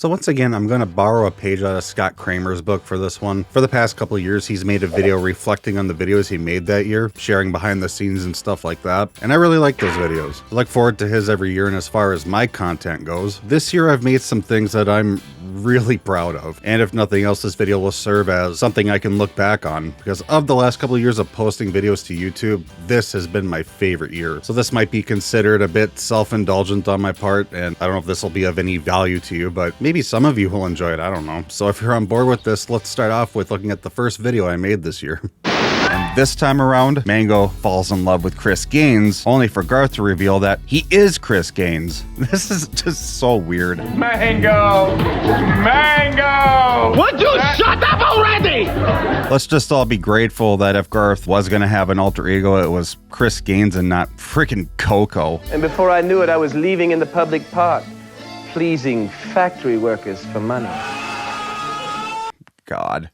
So once again, I'm going to borrow a page out of Scott Cramer's book for this one. For the past couple of years, he's made a video reflecting on the videos he made that year, sharing behind the scenes and stuff like that. And I really like those videos. I look forward to his every year, and as far as my content goes, this year I've made some things that I'm really proud of. And if nothing else, this video will serve as something I can look back on, because of the last couple of years of posting videos to YouTube, this has been my favorite year. So this might be considered a bit self-indulgent on my part, and I don't know if this will be of any value to you, but maybe some of you will enjoy it, I don't know. So if you're on board with this, let's start off with looking at the first video I made this year. And this time around, Mango falls in love with Chris Gaines, only for Garth to reveal that he is Chris Gaines. This is just so weird. Mango! Mango! Would you shut up already? Let's just all be grateful that if Garth was gonna have an alter ego, it was Chris Gaines and not freaking Coco. And before I knew it, I was leaving in the public park, pleasing factory workers for money. God.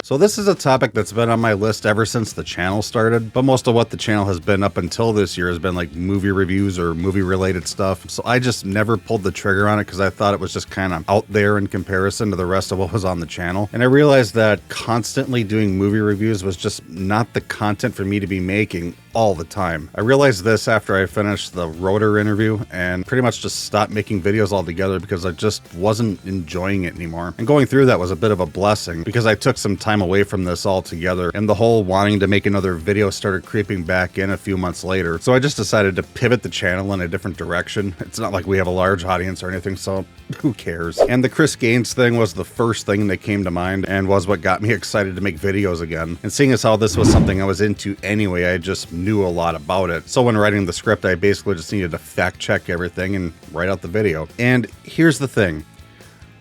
So this is a topic that's been on my list ever since the channel started, but most of what the channel has been up until this year has been like movie reviews or movie related stuff. So I just never pulled the trigger on it because I thought it was just kind of out there in comparison to the rest of what was on the channel. And I realized that constantly doing movie reviews was just not the content for me to be making all the time. I realized this after I finished the Rotor interview and pretty much just stopped making videos altogether because I just wasn't enjoying it anymore. And going through that was a bit of a blessing because I took some time away from this altogether, and the whole wanting to make another video started creeping back in a few months later. So I just decided to pivot the channel in a different direction. It's not like we have a large audience or anything, so who cares? And the Chris Gaines thing was the first thing that came to mind and was what got me excited to make videos again. And seeing as how this was something I was into anyway, I just knew a lot about it. So when writing the script, I basically just needed to fact check everything and write out the video. And here's the thing.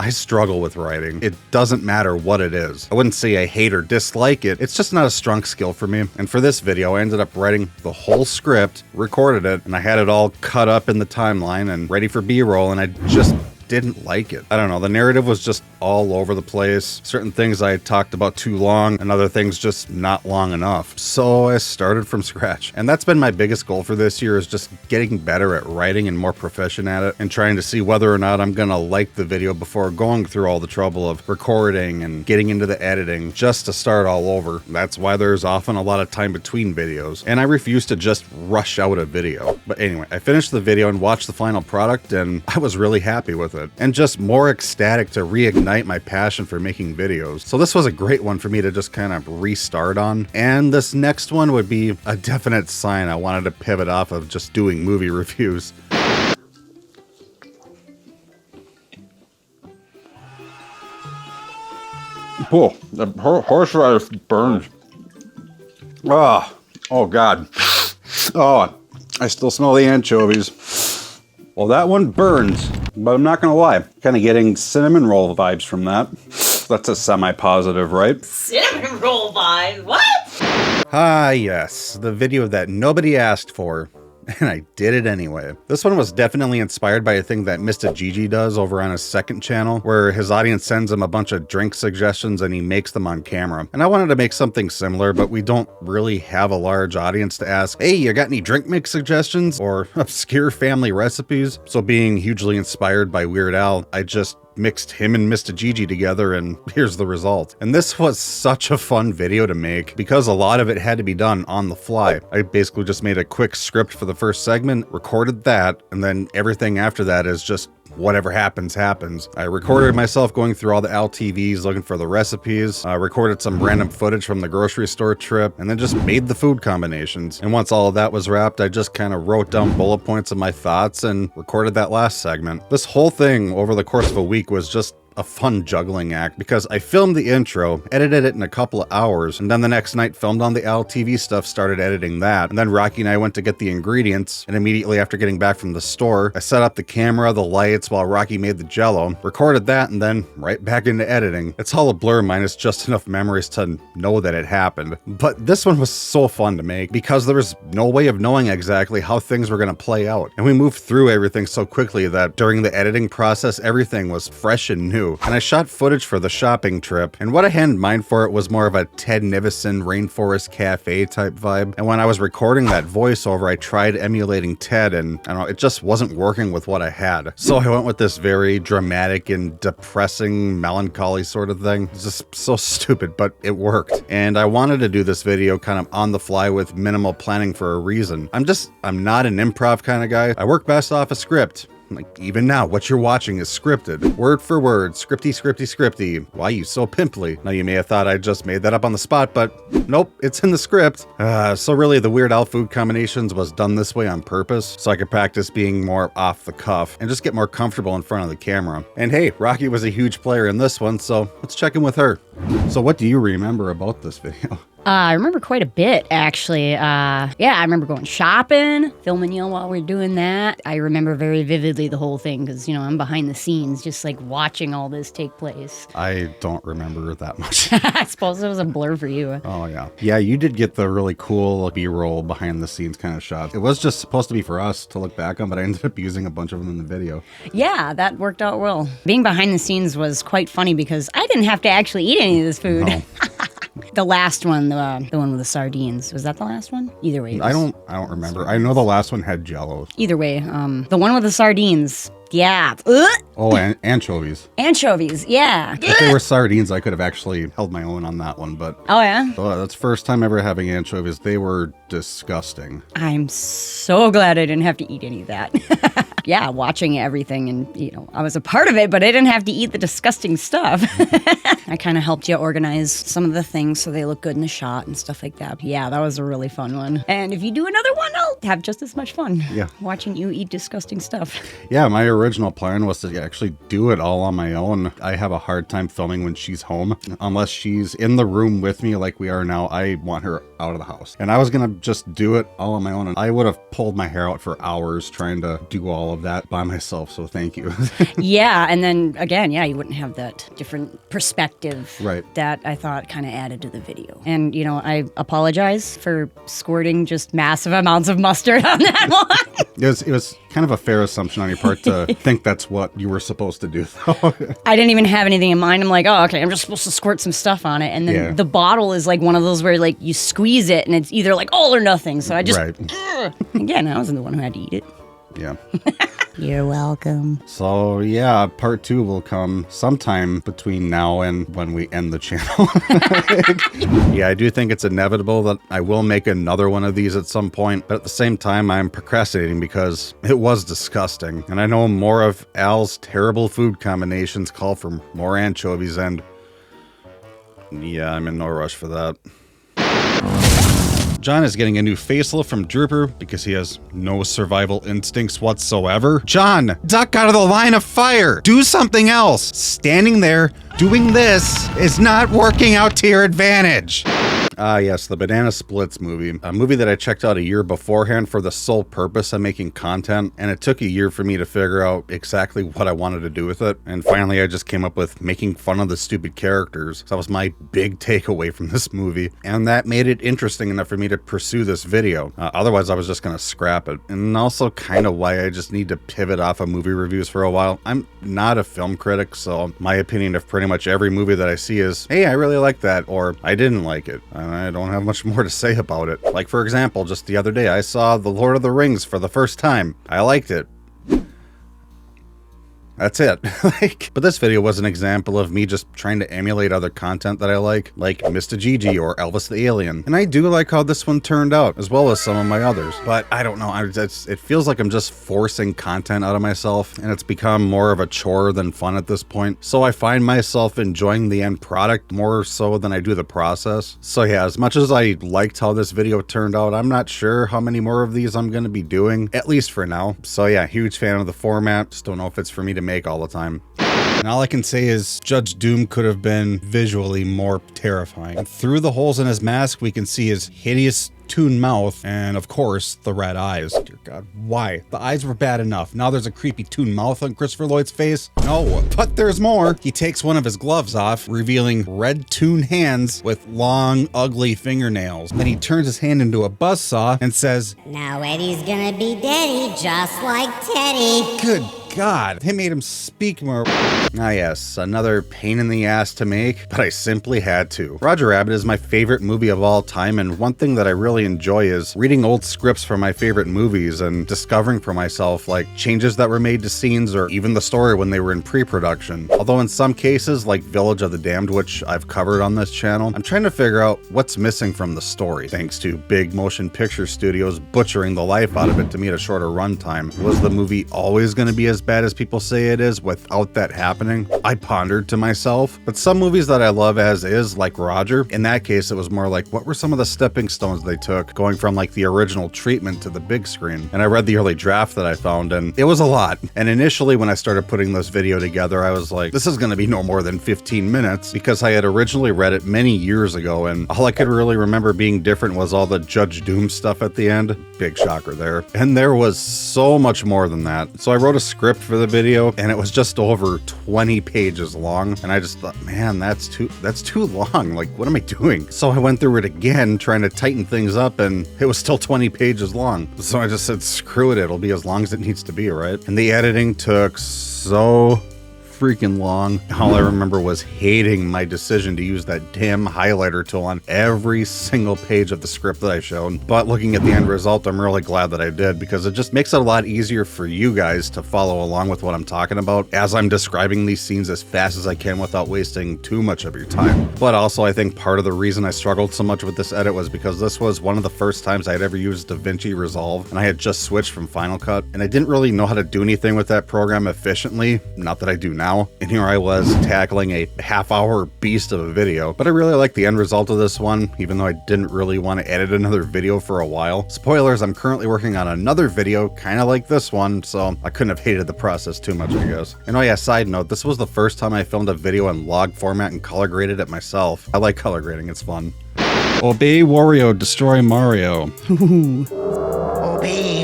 I struggle with writing. It doesn't matter what it is. I wouldn't say I hate or dislike it. It's just not a strong skill for me. And for this video, I ended up writing the whole script, recorded it, and I had it all cut up in the timeline and ready for B-roll, and I just didn't like it. I don't know, the narrative was just all over the place. Certain things I talked about too long and other things just not long enough. So I started from scratch. And that's been my biggest goal for this year, is just getting better at writing and more proficient at it and trying to see whether or not I'm gonna like the video before going through all the trouble of recording and getting into the editing just to start all over. That's why there's often a lot of time between videos. And I refuse to just rush out a video. But anyway, I finished the video and watched the final product, and I was really happy with it, and just more ecstatic to reignite my passion for making videos. So this was a great one for me to just kind of restart on. And this next one would be a definite sign I wanted to pivot off of just doing movie reviews. Oh, the horseradish burns. Oh God. Oh, I still smell the anchovies. Well, that one burns, but I'm not gonna lie. Kind of getting cinnamon roll vibes from that. That's a semi-positive, right? Cinnamon roll vibes? What? Ah, yes, the video that nobody asked for. And I did it anyway. This one was definitely inspired by a thing that Mr. Gigi does over on his second channel, where his audience sends him a bunch of drink suggestions and he makes them on camera. And I wanted to make something similar, but we don't really have a large audience to ask, hey, you got any drink mix suggestions or obscure family recipes? So being hugely inspired by Weird Al, I just mixed him and Mr. Gigi together, and here's the result. And this was such a fun video to make because a lot of it had to be done on the fly. I basically just made a quick script for the first segment, recorded that, and then everything after that is just whatever happens, happens. I recorded myself going through all the LTVs looking for the recipes, recorded some random footage from the grocery store trip, and then just made the food combinations. And once all of that was wrapped, I just kind of wrote down bullet points of my thoughts and recorded that last segment. This whole thing over the course of a week was just a fun juggling act because I filmed the intro, edited it in a couple of hours, and then the next night filmed on the LTV stuff, started editing that. And then Rocky and I went to get the ingredients, and immediately after getting back from the store, I set up the camera, the lights while Rocky made the jello, recorded that, and then right back into editing. It's all a blur minus just enough memories to know that it happened. But this one was so fun to make because there was no way of knowing exactly how things were going to play out. And we moved through everything so quickly that during the editing process, everything was fresh and new. new. And I shot footage for the shopping trip, and what I had in mind for it was more of a Ted Nivison Rainforest Cafe type vibe. And when I was recording that voiceover, I tried emulating Ted, and I don't know, it just wasn't working with what I had. So I went with this very dramatic and depressing, melancholy sort of thing. It's just so stupid, but it worked. And I wanted to do this video kind of on the fly with minimal planning for a reason. I'm not an improv kind of guy. I work best off a script. Like, even now, what you're watching is scripted. Word for word, scripty. Why you so pimply? Now, you may have thought I just made that up on the spot, but nope, it's in the script. So really, the Weird Al food combinations was done this way on purpose, so I could practice being more off the cuff and just get more comfortable in front of the camera. And hey, Rocky was a huge player in this one, so let's check in with her. So what do you remember about this video? I remember quite a bit, actually. Yeah, I remember going shopping, filming you while we were doing that. I remember very vividly the whole thing because, I'm behind the scenes, just like watching all this take place. I don't remember that much. I suppose it was a blur for you. Oh, yeah. Yeah, you did get the really cool B-roll behind the scenes kind of shots. It was just supposed to be for us to look back on, but I ended up using a bunch of them in the video. Yeah, that worked out well. Being behind the scenes was quite funny because I didn't have to actually eat any of this food. No. The last one, the one with the sardines, was that the last one? Either way. I don't remember. I know the last one had Jell-O. Either way, the one with the sardines, yeah. Oh, and anchovies. Anchovies, yeah. If they were sardines, I could have actually held my own on that one, but... Oh, yeah? So that's the first time ever having anchovies. They were disgusting. I'm so glad I didn't have to eat any of that. Yeah, watching everything and, I was a part of it, but I didn't have to eat the disgusting stuff. I kind of helped you organize some of the things so they look good in the shot and stuff like that. Yeah, that was a really fun one. And if you do another one, I'll have just as much fun. Yeah. Watching you eat disgusting stuff. Yeah, my original plan was to actually do it all on my own. I have a hard time filming when she's home. Unless she's in the room with me like we are now, I want her out of the house. And I was going to just do it all on my own. And I would have pulled my hair out for hours trying to do all of that by myself. So thank you. Yeah. And then again, you wouldn't have that different perspective right. that I thought kind of added to the video. And, I apologize for squirting just massive amounts of mustard on that one. It was kind of a fair assumption on your part to think that's what you were supposed to do, though. I didn't even have anything in mind. I'm like, oh, okay, I'm just supposed to squirt some stuff on it. And then the bottle is like one of those where like you squeeze it and it's either like all or nothing. So I just, again, I wasn't the one who had to eat it. Yeah. You're welcome. So yeah, part 2 will come sometime between now and when we end the channel. Yeah, I do think it's inevitable that I will make another one of these at some point, but at the same time, I'm procrastinating because it was disgusting. And I know more of Al's terrible food combinations call for more anchovies, and yeah, I'm in no rush for that. John is getting a new facelift from Drooper because he has no survival instincts whatsoever. John, duck out of the line of fire. Do something else. Standing there doing this is not working out to your advantage. Yes, the Banana Splits movie. A movie that I checked out a year beforehand for the sole purpose of making content, and it took a year for me to figure out exactly what I wanted to do with it. And finally, I just came up with making fun of the stupid characters. So that was my big takeaway from this movie. And that made it interesting enough for me to pursue this video. Otherwise, I was just going to scrap it. And also kind of why I just need to pivot off of movie reviews for a while. I'm not a film critic, so my opinion of pretty much every movie that I see is, hey, I really like that, or I didn't like it. I don't have much more to say about it. Like, for example, just the other day, I saw The Lord of the Rings for the first time. I liked it. That's it. But this video was an example of me just trying to emulate other content that I like Mr. Gigi or Elvis the Alien. And I do like how this one turned out, as well as some of my others. But I don't know, it feels like I'm just forcing content out of myself, and it's become more of a chore than fun at this point. So I find myself enjoying the end product more so than I do the process. So yeah, as much as I liked how this video turned out, I'm not sure how many more of these I'm going to be doing, at least for now. So yeah, huge fan of the format. Just don't know if it's for me to make all the time. And all I can say is Judge Doom could have been visually more terrifying. And through the holes in his mask, we can see his hideous toon mouth and, of course, the red eyes. Dear God, why? The eyes were bad enough. Now there's a creepy toon mouth on Christopher Lloyd's face? No, but there's more. He takes one of his gloves off, revealing red toon hands with long, ugly fingernails. Then he turns his hand into a buzzsaw and says, "Now Eddie's gonna be Daddy, just like Teddy." Good God, they made him speak more. Ah yes, another pain in the ass to make, but I simply had to. Roger Rabbit is my favorite movie of all time, and one thing that I really enjoy is reading old scripts from my favorite movies and discovering for myself like changes that were made to scenes or even the story when they were in pre-production. Although in some cases, like Village of the Damned, which I've covered on this channel, I'm trying to figure out what's missing from the story, thanks to big motion picture studios butchering the life out of it to meet a shorter runtime. Was the movie always going to be as bad as people say it is without that happening? I pondered to myself. But some movies that I love as is, like Roger, in that case it was more like, what were some of the stepping stones they took going from like the original treatment to the big screen? And I read the early draft that I found, and it was a lot. And initially when I started putting this video together, I was like, this is going to be no more than 15 minutes, because I had originally read it many years ago, and all I could really remember being different was all the Judge Doom stuff at the end. Big shocker there. And there was so much more than that. So I wrote a script for the video, and it was just over 20 pages long, and I just thought, man, that's too long. Like, what am I doing? So I went through it again, trying to tighten things up, and it was still 20 pages long. So I just said, screw it, it'll be as long as it needs to be, right? And the editing took so freaking long. All I remember was hating my decision to use that damn highlighter tool on every single page of the script that I showed. But looking at the end result, I'm really glad that I did, because it just makes it a lot easier for you guys to follow along with what I'm talking about as I'm describing these scenes as fast as I can without wasting too much of your time. But also, I think part of the reason I struggled so much with this edit was because this was one of the first times I had ever used DaVinci Resolve, and I had just switched from Final Cut, and I didn't really know how to do anything with that program efficiently. Not that I do now. And here I was tackling a half-hour beast of a video, but I really like the end result of this one, even though I didn't really want to edit another video for a while. Spoilers, I'm currently working on another video kind of like this one, so I couldn't have hated the process too much, I guess. And oh yeah, side note, this was the first time I filmed a video in log format and color graded it myself. I like color grading, it's fun. Obey Wario, destroy Mario. Obey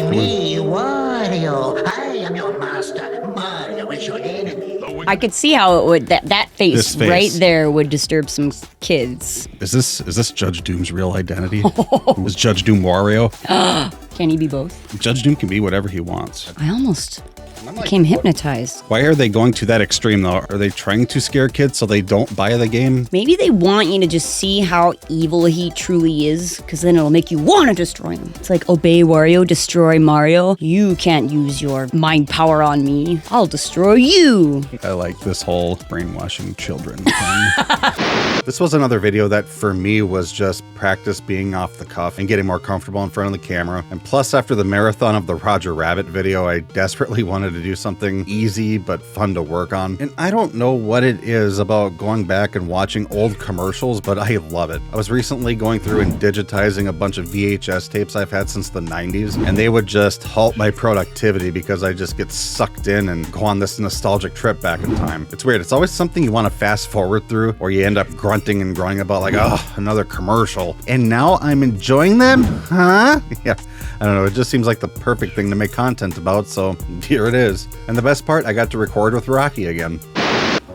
me, Wario. I am your master. Mario is your enemy. I could see how it would, that face, This face right there would disturb some kids. Is this Judge Doom's real identity? Is Judge Doom Wario? Can he be both? Judge Doom can be whatever he wants. I almost became hypnotized. Why are they going to that extreme though? Are they trying to scare kids so they don't buy the game? Maybe they want you to just see how evil he truly is, because then it'll make you want to destroy him. It's like, obey Wario, destroy Mario. You can't use your mind power on me. I'll destroy you. I like this whole brainwashing children thing. This was another video that for me was just practice being off the cuff and getting more comfortable in front of the camera. And plus, after the marathon of the Roger Rabbit video, I desperately wanted to do something easy but fun to work on. And I don't know what it is about going back and watching old commercials, but I love it. I was recently going through and digitizing a bunch of VHS tapes I've had since the 90s, and they would just halt my productivity because I just get sucked in and go on this nostalgic trip back in time. It's weird. It's always something you want to fast forward through, or you end up grunting and growing about like, oh, another commercial. And now I'm enjoying them? Huh? Yeah. I don't know, it just seems like the perfect thing to make content about, so here it is. And the best part, I got to record with Rocky again.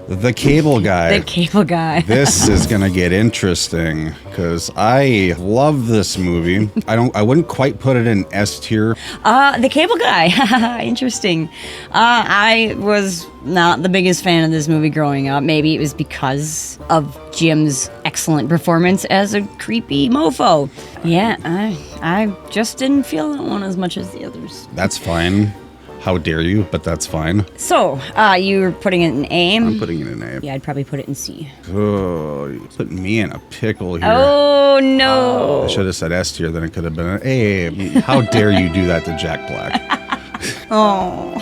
The Cable Guy. The Cable Guy. This is gonna get interesting, because I love this movie. I wouldn't quite put it in S tier. The Cable Guy. Interesting. I was not the biggest fan of this movie growing up. Maybe it was because of Jim's excellent performance as a creepy mofo. Yeah, I just didn't feel that one as much as the others. That's fine. How dare you, but that's fine. So, you're putting it in A? I'm putting it in A. Yeah, I'd probably put it in C. Oh, you're putting me in a pickle here. Oh, no. I should have said S tier, then it could have been an A. How dare you do that to Jack Black? Oh.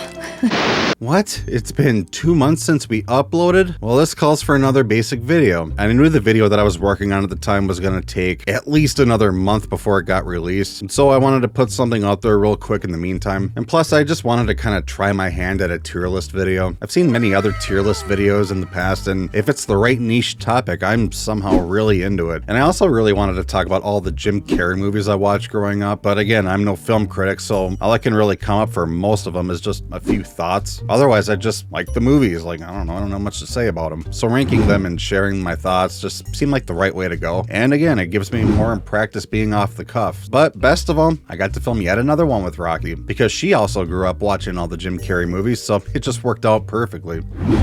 What? It's been 2 months since we uploaded? Well, this calls for another basic video. And I knew the video that I was working on at the time was going to take at least another month before it got released. And so I wanted to put something out there real quick in the meantime. And plus, I just wanted to kind of try my hand at a tier list video. I've seen many other tier list videos in the past, and if it's the right niche topic, I'm somehow really into it. And I also really wanted to talk about all the Jim Carrey movies I watched growing up. But again, I'm no film critic, so all I can really come up for most of them is just a few thoughts. Otherwise, I just like the movies. Like, I don't know much to say about them. So ranking them and sharing my thoughts just seemed like the right way to go. And again, it gives me more in practice being off the cuff. But best of all, I got to film yet another one with Rocky because she also grew up watching all the Jim Carrey movies, so it just worked out perfectly.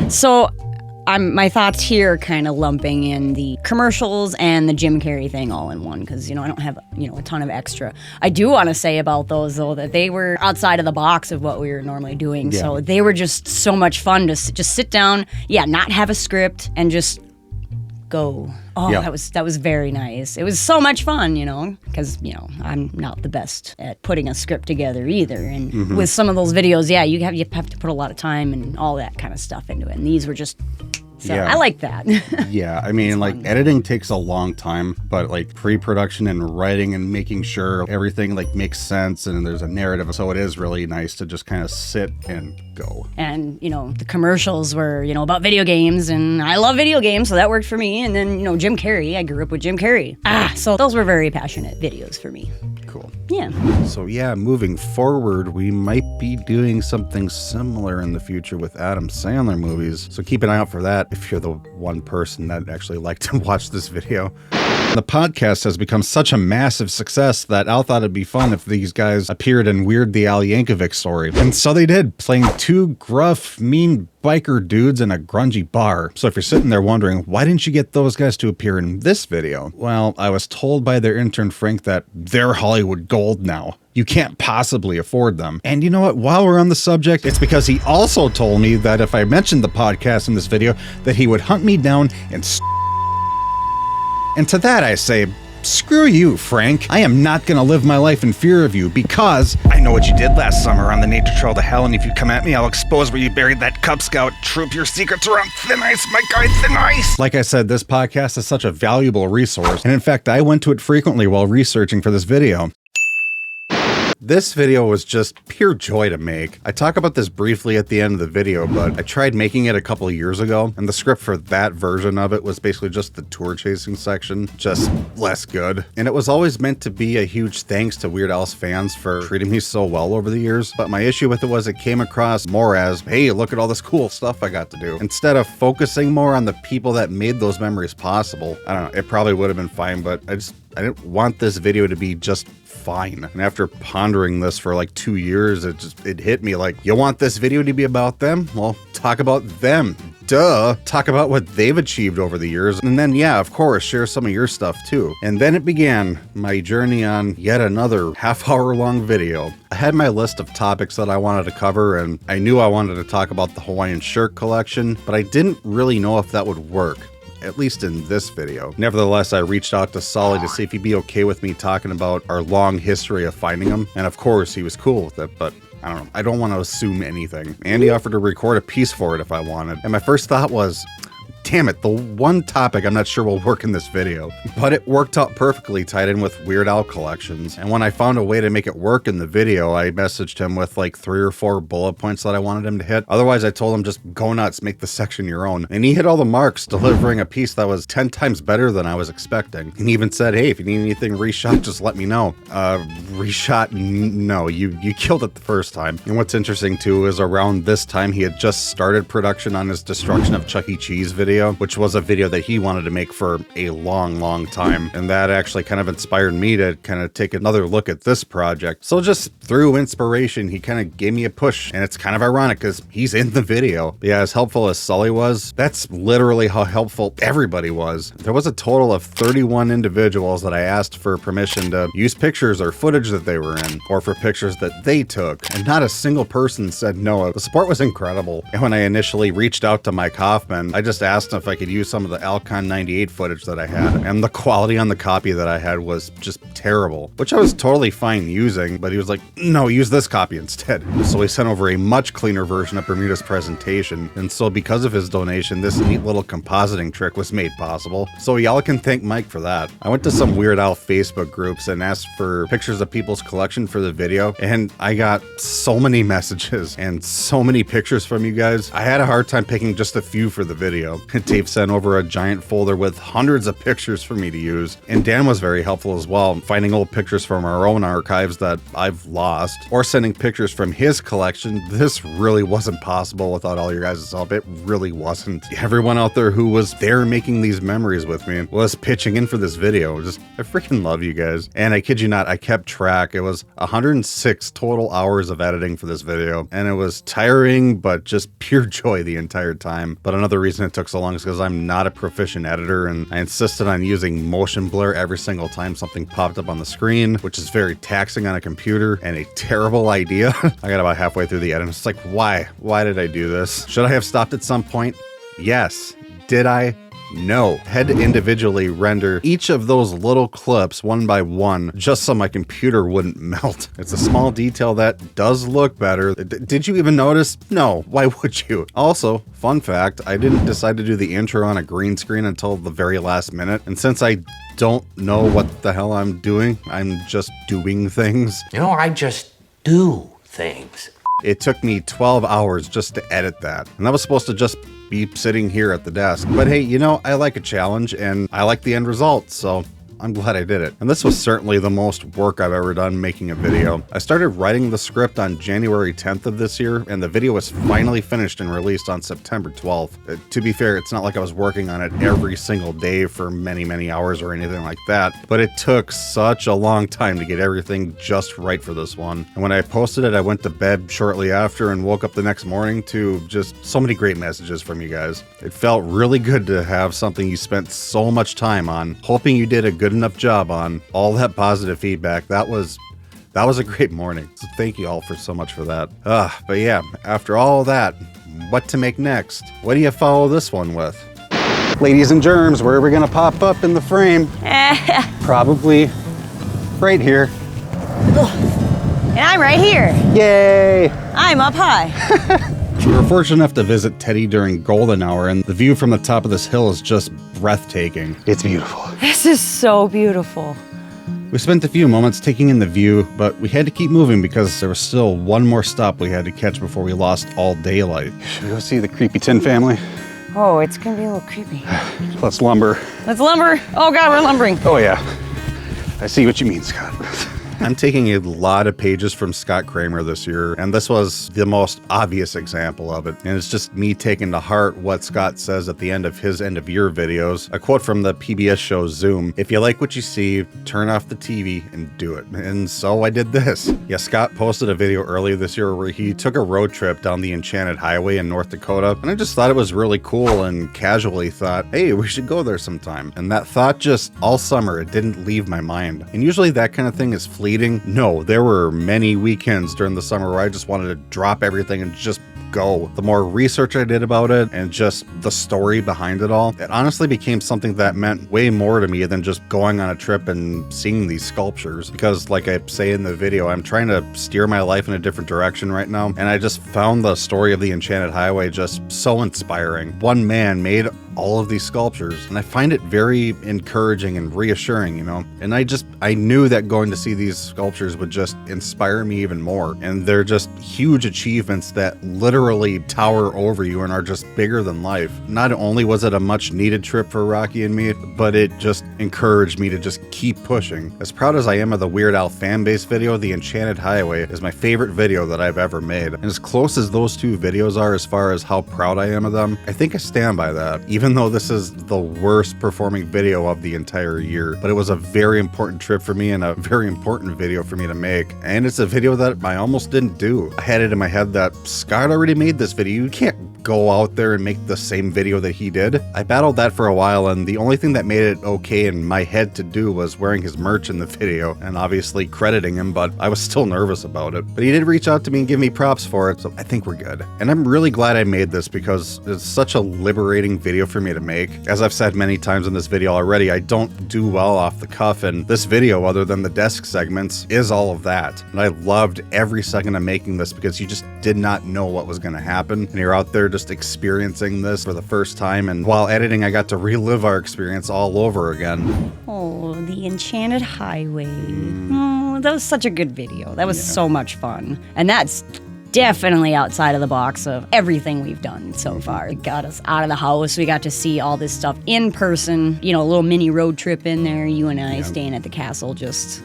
So my thoughts here kind of lumping in the commercials and the Jim Carrey thing all in one because, I don't have, a ton of extra. I do want to say about those, though, that they were outside of the box of what we were normally doing. Yeah. So they were just so much fun to just sit down, not have a script and just go. Oh, yeah. that was very nice. It was so much fun, because, I'm not the best at putting a script together either. And with some of those videos, you have to put a lot of time and all that kind of stuff into it. And these were just... So Yeah. I like that. Yeah, I mean, like, editing takes a long time, but like pre-production and writing and making sure everything like makes sense and there's a narrative. So it is really nice to just kind of sit and go. And, the commercials were, about video games, and I love video games, so that worked for me. And then, Jim Carrey, I grew up with Jim Carrey. So those were very passionate videos for me. Cool. Yeah. So yeah, moving forward, we might be doing something similar in the future with Adam Sandler movies. So keep an eye out for that if you're the one person that actually liked to watch this video. The podcast has become such a massive success that Al thought it'd be fun if these guys appeared in Weird the Al Yankovic Story. And so they did, playing two gruff, mean biker dudes in a grungy bar. So if you're sitting there wondering, why didn't you get those guys to appear in this video? Well, I was told by their intern Frank that they're Hollywood gold now. You can't possibly afford them. And you know what? While we're on the subject, it's because he also told me that if I mentioned the podcast in this video, that he would hunt me down and to that I say, screw you, Frank. I am not gonna live my life in fear of you because I know what you did last summer on the nature trail to hell, and if you come at me, I'll expose where you buried that Cub Scout troop. Your secrets are on thin ice, my guy, thin ice. Like I said, this podcast is such a valuable resource, and in fact, I went to it frequently while researching for this video. This video was just pure joy to make. I talk about this briefly at the end of the video, but I tried making it a couple of years ago, and the script for that version of it was basically just the tour chasing section, just less good. And it was always meant to be a huge thanks to Weird Al's fans for treating me so well over the years, but my issue with it was it came across more as, hey, look at all this cool stuff I got to do, instead of focusing more on the people that made those memories possible. I don't know, it probably would have been fine, but I didn't want this video to be just fine. And after pondering this for like 2 years, it hit me like, you want this video to be about them? Well, talk about them. Duh. Talk about what they've achieved over the years. And then, yeah, of course, share some of your stuff too. And then it began, my journey on yet another half-hour-long video. I had my list of topics that I wanted to cover, and I knew I wanted to talk about the Hawaiian shirt collection, but I didn't really know if that would work, at least in this video. Nevertheless, I reached out to Sully to see if he'd be okay with me talking about our long history of finding him, and of course he was cool with it, but I don't know, I don't want to assume anything. And he offered to record a piece for it if I wanted, and my first thought was, damn it, the one topic I'm not sure will work in this video. But it worked out perfectly, tied in with Weird Al collections. And when I found a way to make it work in the video, I messaged him with like 3 or 4 bullet points that I wanted him to hit. Otherwise, I told him just go nuts, make the section your own. And he hit all the marks, delivering a piece that was 10 times better than I was expecting. And he even said, hey, if you need anything reshot, just let me know. Reshot? No, you killed it the first time. And what's interesting too is around this time, he had just started production on his Destruction of Chuck E. Cheese video, which was a video that he wanted to make for a long time. And that actually kind of inspired me to kind of take another look at this project. So just through inspiration, he kind of gave me a push. And it's kind of ironic because he's in the video. But yeah, as helpful as Sully was, that's literally how helpful everybody was. There was a total of 31 individuals that I asked for permission to use pictures or footage that they were in, or for pictures that they took. And not a single person said no. The support was incredible. And when I initially reached out to Mike Hoffman, I just asked him if I could use some of the Alcon 98 footage that I had, and the quality on the copy that I had was just terrible, which I was totally fine using, but he was like, no, use this copy instead. So he sent over a much cleaner version of Bermuda's presentation, and so because of his donation, this neat little compositing trick was made possible. So y'all can thank Mike for that. I went to some Weird Al Facebook groups and asked for pictures of people's collection for the video, and I got so many messages and so many pictures from you guys. I had a hard time picking just a few for the video. Dave sent over a giant folder with hundreds of pictures for me to use, and Dan was very helpful as well, finding old pictures from our own archives that I've lost, or sending pictures from his collection. This really wasn't possible without all your guys' help. It really wasn't. Everyone out there who was there making these memories with me was pitching in for this video. I freaking love you guys. And I kid you not, I kept track. It was 106 total hours of editing for this video, and it was tiring, but just pure joy the entire time. But another reason it took so long is because I'm not a proficient editor, and I insisted on using motion blur every single time something popped up on the screen, which is very taxing on a computer and a terrible idea. I got about halfway through the edit. It's like, why? Why did I do this? Should I have stopped at some point? Yes. Did I? No. Had to individually render each of those little clips one by one just so my computer wouldn't melt. It's a small detail that does look better. Did you even notice? No. Why would you? Also, fun fact, I didn't decide to do the intro on a green screen until the very last minute. And since I don't know what the hell I'm doing, I'm just doing things. You know, I just do things. It took me 12 hours just to edit that. And that was supposed to just be sitting here at the desk. But hey, you know, I like a challenge and I like the end result, so I'm glad I did it. And this was certainly the most work I've ever done making a video. I started writing the script on January 10th of this year, and the video was finally finished and released on September 12th. To be fair, it's not like I was working on it every single day for many, many hours or anything like that, but it took such a long time to get everything just right for this one. And when I posted it, I went to bed shortly after and woke up the next morning to just so many great messages from you guys. It felt really good to have something you spent so much time on, hoping you did a good enough job on, all that positive feedback. That was a great morning. So thank you all for so much for that. But yeah, after all that, what to make next? What do you follow this one with? Ladies and germs, where are we gonna pop up in the frame? Probably right here. And I'm right here. Yay! I'm up high. We were fortunate enough to visit Teddy during golden hour, and the view from the top of this hill is just breathtaking. It's beautiful. This is so beautiful. We spent a few moments taking in the view, but we had to keep moving because there was still one more stop we had to catch before we lost all daylight. Should we go see the Creepy Tin family? Oh, it's gonna be a little creepy. Let's lumber. Let's lumber. Oh God, we're lumbering. Oh yeah. I see what you mean, Scott. I'm taking a lot of pages from Scott Cramer this year, and this was the most obvious example of it. And it's just me taking to heart what Scott says at the end of his end of year videos. A quote from the PBS show Zoom: "If you like what you see, turn off the TV and do it." And so I did this. Yeah, Scott posted a video earlier this year where he took a road trip down the Enchanted Highway in North Dakota, and I just thought it was really cool and casually thought, hey, we should go there sometime. And that thought just all summer, it didn't leave my mind. And usually that kind of thing is fleeting. No, there were many weekends during the summer where I just wanted to drop everything and just go. The more research I did about it and just the story behind it all, it honestly became something that meant way more to me than just going on a trip and seeing these sculptures. Because like I say in the video, I'm trying to steer my life in a different direction right now, and I just found the story of the Enchanted Highway just so inspiring. One man made all of these sculptures, and I find it very encouraging and reassuring, you know? And I knew that going to see these sculptures would just inspire me even more. And they're just huge achievements that literally tower over you and are just bigger than life. Not only was it a much needed trip for Rocky and me, but it just encouraged me to just keep pushing. As proud as I am of the Weird Al fan-based video, the Enchanted Highway is my favorite video that I've ever made. And as close as those two videos are as far as how proud I am of them, I think I stand by that. Even though this is the worst performing video of the entire year, but it was a very important trip for me and a very important video for me to make. And it's a video that I almost didn't do. I had it in my head that Scott already made this video. You can't go out there and make the same video that he did. I battled that for a while, and the only thing that made it okay in my head to do was wearing his merch in the video and obviously crediting him, but I was still nervous about it. But he did reach out to me and give me props for it, so I think we're good. And I'm really glad I made this because it's such a liberating video for me to make. As I've said many times in this video already, I don't do well off the cuff, and this video, other than the desk segments, is all of that. And I loved every second of making this because you just did not know what was going to happen, and you're out there just experiencing this for the first time. And while editing, I got to relive our experience all over again. Oh, the Enchanted Highway. Oh, that was such a good video. That was so much fun. And that's definitely outside of the box of everything we've done so far. It got us out of the house. We got to see all this stuff in person. You know, a little mini road trip in there. You and I staying at the castle. Just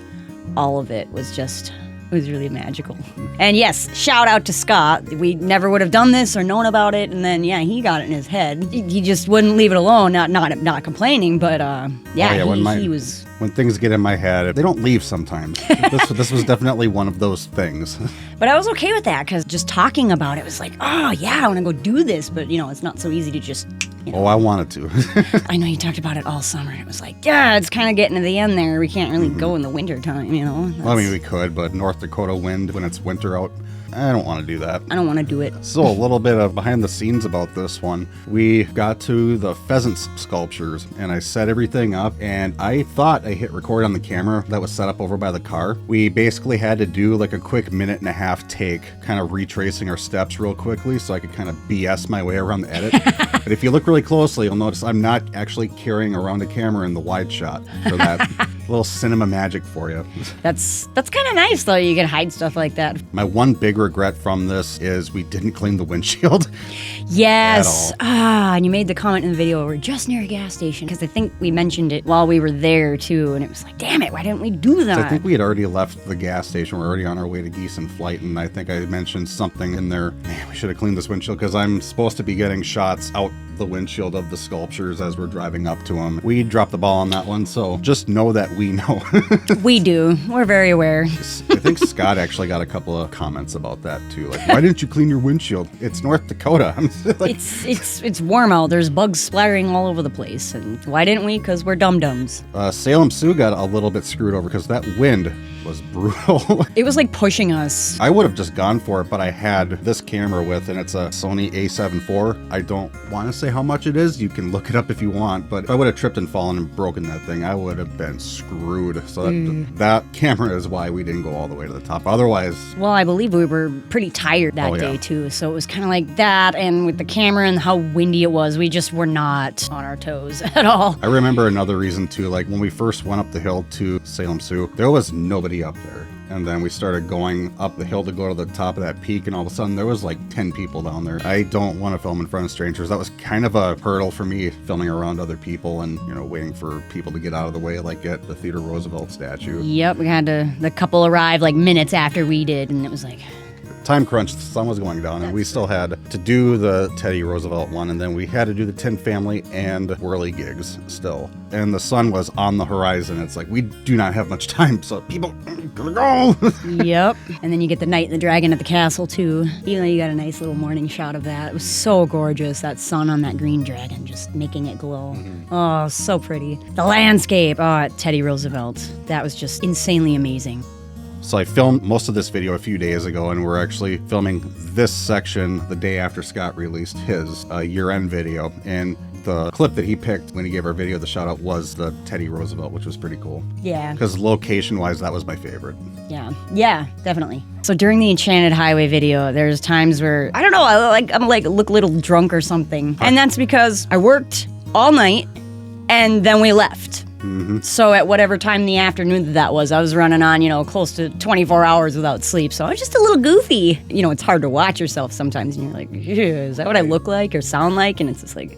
all of it was just... It was really magical. And yes, shout out to Scott. We never would have done this or known about it. And then, yeah, he got it in his head. He just wouldn't leave it alone. Not complaining, but he was... When things get in my head, they don't leave sometimes. This was definitely one of those things. But I was okay with that because just talking about it was like, oh, yeah, I want to go do this. But, you know, it's not so easy to just... You know. Oh, I wanted to. I know you talked about it all summer. And it was like, yeah, it's kind of getting to the end there. We can't really go in the winter time, you know? Well, I mean, we could, but North Dakota wind when it's winter out, I don't want to do that. I don't want to do it. So a little bit of behind the scenes about this one. We got to the pheasant sculptures and I set everything up and I thought I hit record on the camera that was set up over by the car. We basically had to do like a quick 1.5-minute take, kind of retracing our steps real quickly so I could kind of BS my way around the edit. But if you look really closely, you'll notice I'm not actually carrying around a camera in the wide shot for that. Little cinema magic for you. That's kind of nice though. You can hide stuff like that. My one big regret from this is we didn't clean the windshield. Yes. And you made the comment in the video, we're just near a gas station, because I think we mentioned it while we were there too, and it was like, damn it, why didn't we do that? So I think we had already left the gas station. We're already on our way to Geese in Flight, and I think I mentioned something in there, man, we should have cleaned this windshield, because I'm supposed to be getting shots out the windshield of the sculptures as we're driving up to them. We dropped the ball on that one, so just know that we know. We do. We're very aware. I think Scott actually got a couple of comments about that too. Like, why didn't you clean your windshield? It's North Dakota. Like, it's warm out. There's bugs splattering all over the place. And why didn't we? Because we're dum-dums. Salem Sioux got a little bit screwed over because that wind was brutal. It was like pushing us. I would have just gone for it, but I had this camera with, and it's a Sony a7 IV. I don't want to say how much it is. You can look it up if you want, but if I would have tripped and fallen and broken that thing, I would have been screwed. So that camera is why we didn't go all the way to the top. Otherwise... Well, I believe we were pretty tired that day too, so it was kind of like that, and with the camera and how windy it was, we just were not on our toes at all. I remember another reason too, like when we first went up the hill to Salem Sioux, there was nobody up there. And then we started going up the hill to go to the top of that peak, and all of a sudden there was like 10 people down there. I don't want to film in front of strangers. That was kind of a hurdle for me, filming around other people and, you know, waiting for people to get out of the way, like at the Theodore Roosevelt statue. Yep, we had to, the couple arrived like minutes after we did, and it was like... Time crunch, the sun was going down, and we still had to do the Teddy Roosevelt one, and then we had to do the Tin Family and Whirly gigs still. And the sun was on the horizon. It's like, we do not have much time, so people, gotta go! Yep. And then you get the Knight and the Dragon at the castle, too. You know, you got a nice little morning shot of that. It was so gorgeous, that sun on that green dragon, just making it glow. Oh, so pretty. The landscape, at Teddy Roosevelt, that was just insanely amazing. So I filmed most of this video a few days ago, and we're actually filming this section the day after Scott released his year-end video. And the clip that he picked when he gave our video the shout-out was the Teddy Roosevelt, which was pretty cool. Yeah. Because location-wise, that was my favorite. Yeah, definitely. So during the Enchanted Highway video, there's times where, I don't know, I'm like look a little drunk or something. And that's because I worked all night, and then we left. So at whatever time in the afternoon that was, I was running on, you know, close to 24 hours without sleep. So I was just a little goofy. You know, it's hard to watch yourself sometimes, and you're like, is that what I look like or sound like? And it's just like...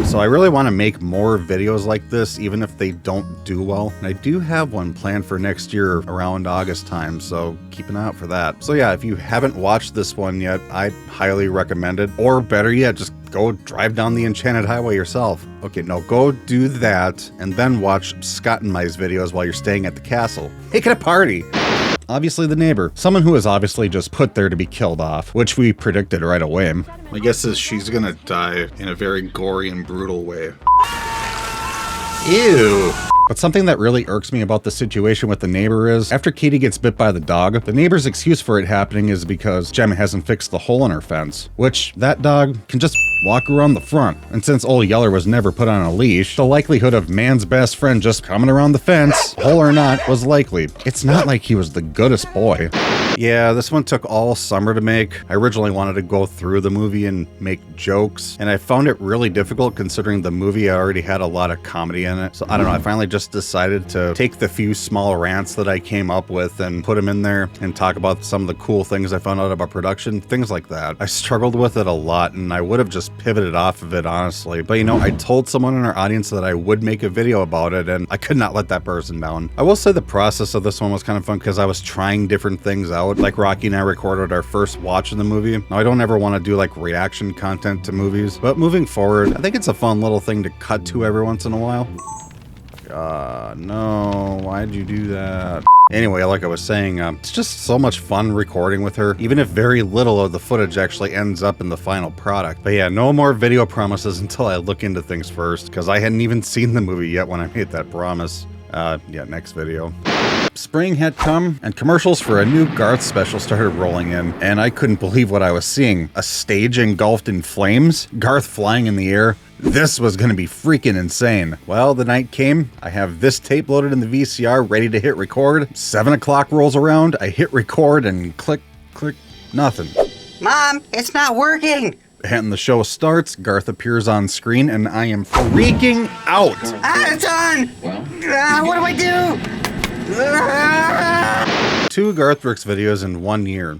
So I really want to make more videos like this, even if they don't do well. And I do have one planned for next year around August time, so keep an eye out for that. So yeah, if you haven't watched this one yet, I highly recommend it. Or better yet, just go drive down the Enchanted Highway yourself. Okay, no, go do that, and then watch Scott and Mai's videos while you're staying at the castle. Make it a party! Obviously the neighbor. Someone who is obviously just put there to be killed off, which we predicted right away. My guess is she's gonna die in a very gory and brutal way. Ew. But something that really irks me about the situation with the neighbor is, after Katie gets bit by the dog, the neighbor's excuse for it happening is because Gemma hasn't fixed the hole in her fence, which that dog can just walk around the front. And since Old Yeller was never put on a leash, the likelihood of man's best friend just coming around the fence, hole or not, was likely. It's not like he was the goodest boy. Yeah, this one took all summer to make. I originally wanted to go through the movie and make jokes, and I found it really difficult considering the movie already had a lot of comedy in it. So I don't know, I finally just decided to take the few small rants that I came up with and put them in there and talk about some of the cool things I found out about production, things like that. I struggled with it a lot, and I would have just pivoted off of it, honestly. But you know, I told someone in our audience that I would make a video about it, and I could not let that person down. I will say the process of this one was kind of fun because I was trying different things out. Like Rocky and I recorded our first watch of the movie. Now, I don't ever want to do like reaction content to movies, but moving forward, I think it's a fun little thing to cut to every once in a while. No, why'd you do that? Anyway, like I was saying, it's just so much fun recording with her, even if very little of the footage actually ends up in the final product. But yeah, no more video promises until I look into things first, because I hadn't even seen the movie yet when I made that promise. Yeah, next video. Spring had come, and commercials for a new Garth special started rolling in, and I couldn't believe what I was seeing. A stage engulfed in flames? Garth flying in the air? This was gonna be freaking insane. Well, the night came. I have this tape loaded in the VCR, ready to hit record. 7 o'clock rolls around, I hit record, and click, click, nothing. Mom, it's not working! And the show starts, Garth appears on screen, and I am freaking out! It's on! What do I do? 2 Garthworks videos in 1 year.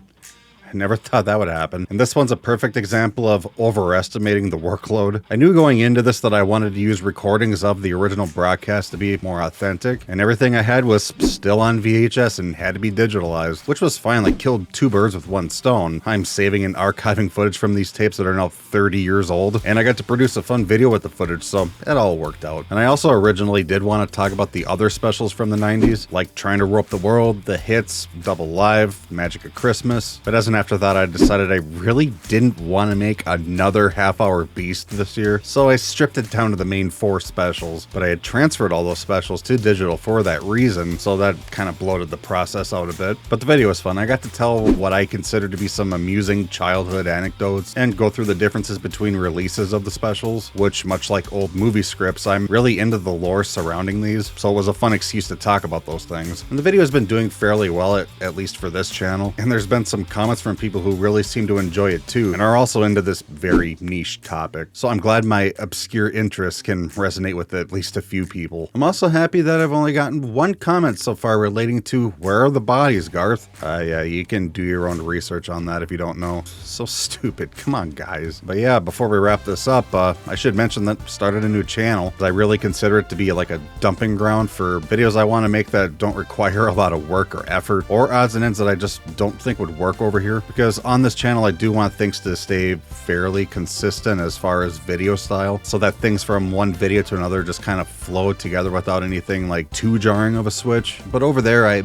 I never thought that would happen. And this one's a perfect example of overestimating the workload. I knew going into this that I wanted to use recordings of the original broadcast to be more authentic, and everything I had was still on VHS and had to be digitalized, which was fine, like killed 2 birds with 1 stone. I'm saving and archiving footage from these tapes that are now 30 years old, and I got to produce a fun video with the footage, so it all worked out. And I also originally did want to talk about the other specials from the 90s, like Trying to Rope the World, The Hits, Double Live, Magic of Christmas, but as an afterthought, I decided I really didn't want to make another half-hour beast this year, so I stripped it down to the main 4 specials, but I had transferred all those specials to digital for that reason, so that kind of bloated the process out a bit. But the video was fun. I got to tell what I consider to be some amusing childhood anecdotes and go through the differences between releases of the specials, which, much like old movie scripts, I'm really into the lore surrounding these, so it was a fun excuse to talk about those things. And the video has been doing fairly well, at least for this channel, and there's been some comments from people who really seem to enjoy it too, and are also into this very niche topic. So I'm glad my obscure interests can resonate with at least a few people. I'm also happy that I've only gotten 1 comment so far relating to where are the bodies, Garth? Yeah, you can do your own research on that if you don't know. So stupid. Come on, guys. But yeah, before we wrap this up, I should mention that I started a new channel. I really consider it to be like a dumping ground for videos I want to make that don't require a lot of work or effort, or odds and ends that I just don't think would work over here, because on this channel I do want things to stay fairly consistent as far as video style, so that things from one video to another just kind of flow together without anything like too jarring of a switch. But over there, I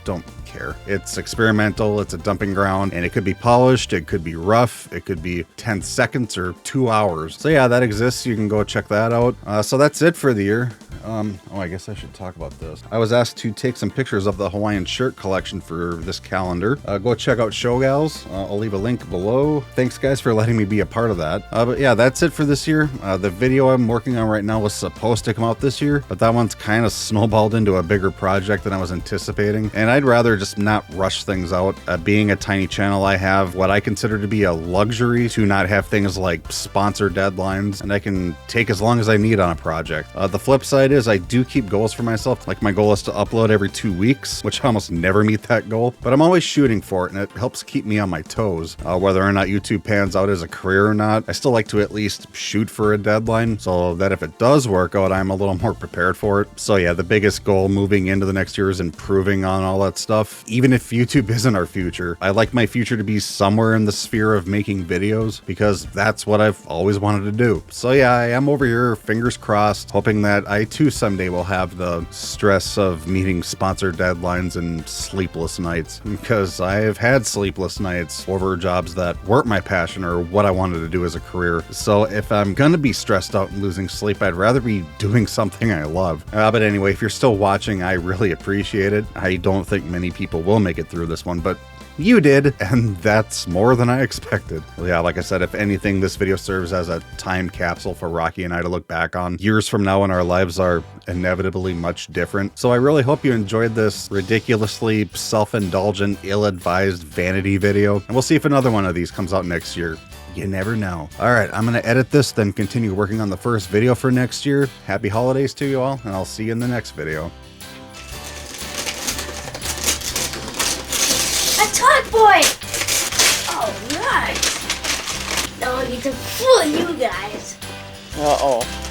don't care. It's experimental, it's a dumping ground, and it could be polished, it could be rough, it could be 10 seconds or 2 hours. So yeah, that exists. You can go check that out. So that's it for the year. Oh, I guess I should talk about this. I was asked to take some pictures of the Hawaiian shirt collection for this calendar. Go check out Showgals. I'll leave a link below. Thanks, guys, for letting me be a part of that. But yeah, that's it for this year. The video I'm working on right now was supposed to come out this year, but that one's kind of snowballed into a bigger project than I was anticipating, and I'd rather just not rush things out. Being a tiny channel, I have what I consider to be a luxury to not have things like sponsor deadlines, and I can take as long as I need on a project. The flip side is I do keep goals for myself. Like, my goal is to upload every 2 weeks, which I almost never meet that goal, but I'm always shooting for it, and it helps keep me on my toes. Whether or not YouTube pans out as a career or not, I still like to at least shoot for a deadline, so that if it does work out, I'm a little more prepared for it. So yeah, the biggest goal moving into the next year is improving on all that stuff. Even if YouTube isn't our future, I like my future to be somewhere in the sphere of making videos, because that's what I've always wanted to do. So yeah, I am over here, fingers crossed, hoping that I too someday will have the stress of meeting sponsor deadlines and sleepless nights, because I have had sleepless nights over jobs that weren't my passion or what I wanted to do as a career. So if I'm gonna be stressed out and losing sleep, I'd rather be doing something I love. But anyway, if you're still watching, I really appreciate it. I don't think many people will make it through this one, but You did, and that's more than I expected. Well, yeah, like I said, if anything, this video serves as a time capsule for Rocky and I to look back on. Years from now when our lives are inevitably much different. So I really hope you enjoyed this ridiculously self-indulgent, ill-advised vanity video. And we'll see if another one of these comes out next year. You never know. All right, I'm going to edit this, then continue working on the first video for next year. Happy holidays to you all, and I'll see you in the next video. A talk boy! Oh, nice! Now I get to fool you guys. Uh-oh.